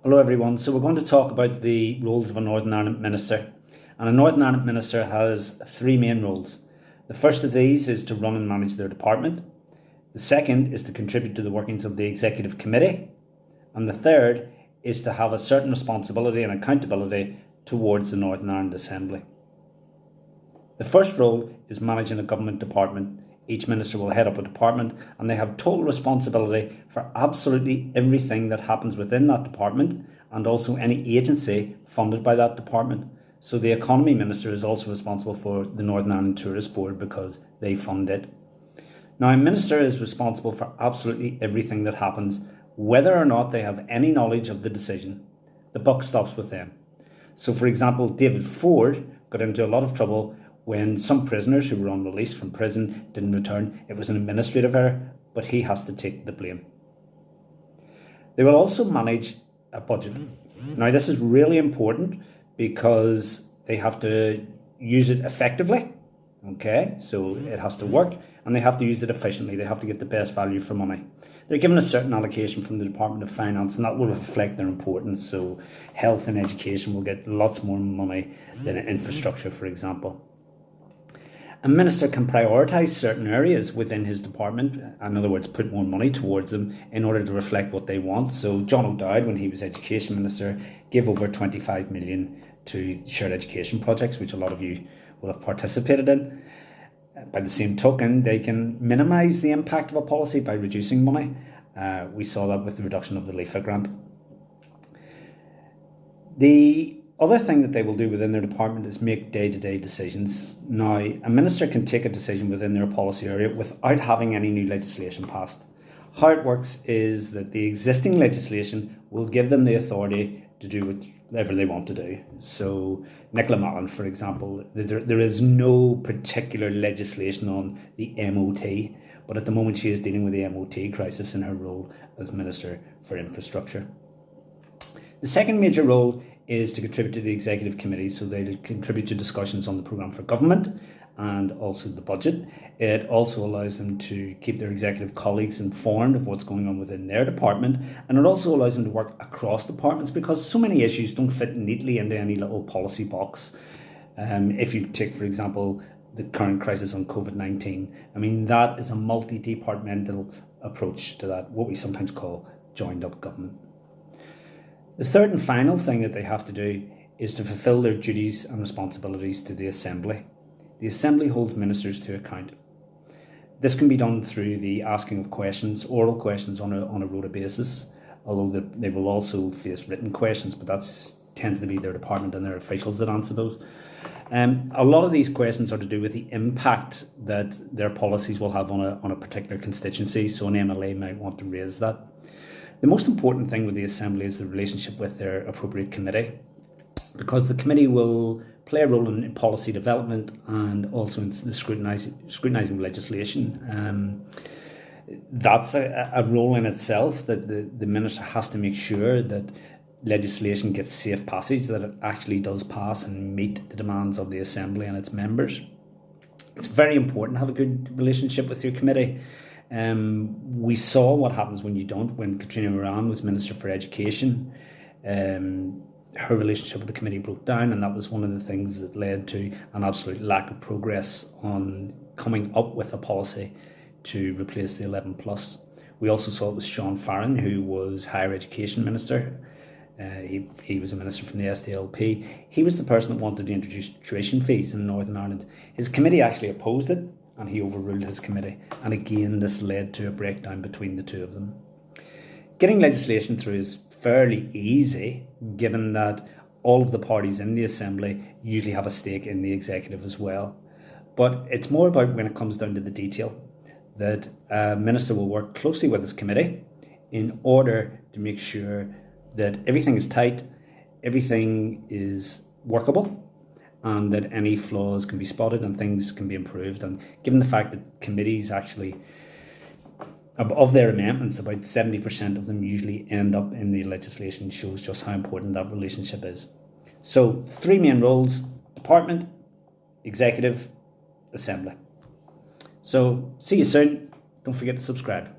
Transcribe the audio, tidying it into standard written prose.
Hello everyone, so we're going to talk about the roles of a Northern Ireland Minister. And a Northern Ireland Minister has three main roles. The first of these is to run and manage their department. The second is to contribute to the workings of the Executive Committee. And the third is to have a certain responsibility and accountability towards the Northern Ireland Assembly. The first role is managing a government department. Each minister will head up a department and they have total responsibility for absolutely everything that happens within that department and also any agency funded by that department. So the Economy Minister is also responsible for the Northern Ireland Tourist Board because they fund it. Now, a minister is responsible for absolutely everything that happens, whether or not they have any knowledge of the decision. The buck stops with them. So, for example, David Ford got into a lot of trouble when some prisoners who were on release from prison didn't return. It was an administrative error, but he has to take the blame. They will also manage a budget. Now, this is really important because they have to use it effectively. Okay, so it has to work and they have to use it efficiently. They have to get the best value for money. They're given a certain allocation from the Department of Finance and that will reflect their importance. So health and education will get lots more money than infrastructure, for example. A minister can prioritise certain areas within his department, in other words, put more money towards them in order to reflect what they want. So John O'Dowd, when he was Education Minister, gave over 25 million to shared education projects, which a lot of you will have participated in. By the same token, they can minimise the impact of a policy by reducing money. We saw that with the reduction of the LEFA grant. The other thing that they will do within their department is make day-to-day decisions. Now, a minister can take a decision within their policy area without having any new legislation passed. How it works is that the existing legislation will give them the authority to do whatever they want to do. So, Nicola Mallon, for example, there is no particular legislation on the MOT, but at the moment she is dealing with the MOT crisis in her role as Minister for Infrastructure. The second major role is to contribute to the Executive Committee, so they contribute to discussions on the programme for government and also the budget. It also allows them to keep their executive colleagues informed of what's going on within their department, and it also allows them to work across departments because so many issues don't fit neatly into any little policy box. If you take, for example, the current crisis on COVID-19, I mean, that is a multi-departmental approach to that, what we sometimes call joined up government. The third and final thing that they have to do is to fulfil their duties and responsibilities to the Assembly. The Assembly holds ministers to account. This can be done through the asking of questions, oral questions on a rota basis, although they will also face written questions, but that tends to be their department and their officials that answer those. A lot of these questions are to do with the impact that their policies will have on a particular constituency, so an MLA might want to raise that. The most important thing with the Assembly is the relationship with their appropriate committee, because the committee will play a role in policy development and also in the scrutinising legislation. That's a role in itself, that the minister has to make sure that legislation gets safe passage, that it actually does pass and meet the demands of the Assembly and its members. It's very important to have a good relationship with your committee. We saw what happens when you don't. When Katrina Moran was Minister for Education, her relationship with the committee broke down, and that was one of the things that led to an absolute lack of progress on coming up with a policy to replace the 11+. We also saw it with Sean Farren, who was Higher Education Minister. He was a minister from the SDLP. He was the person that wanted to introduce tuition fees in Northern Ireland. His committee actually opposed it, and he overruled his committee. And again, this led to a breakdown between the two of them. Getting legislation through is fairly easy, given that all of the parties in the Assembly usually have a stake in the executive as well. But it's more about when it comes down to the detail, that a minister will work closely with his committee in order to make sure that everything is tight, everything is workable, and that any flaws can be spotted and things can be improved. And given the fact that committees actually, of their amendments, about 70% of them usually end up in the legislation, shows just how important that relationship is. So, three main roles: department, executive, assembly. So, see you soon. Don't forget to subscribe.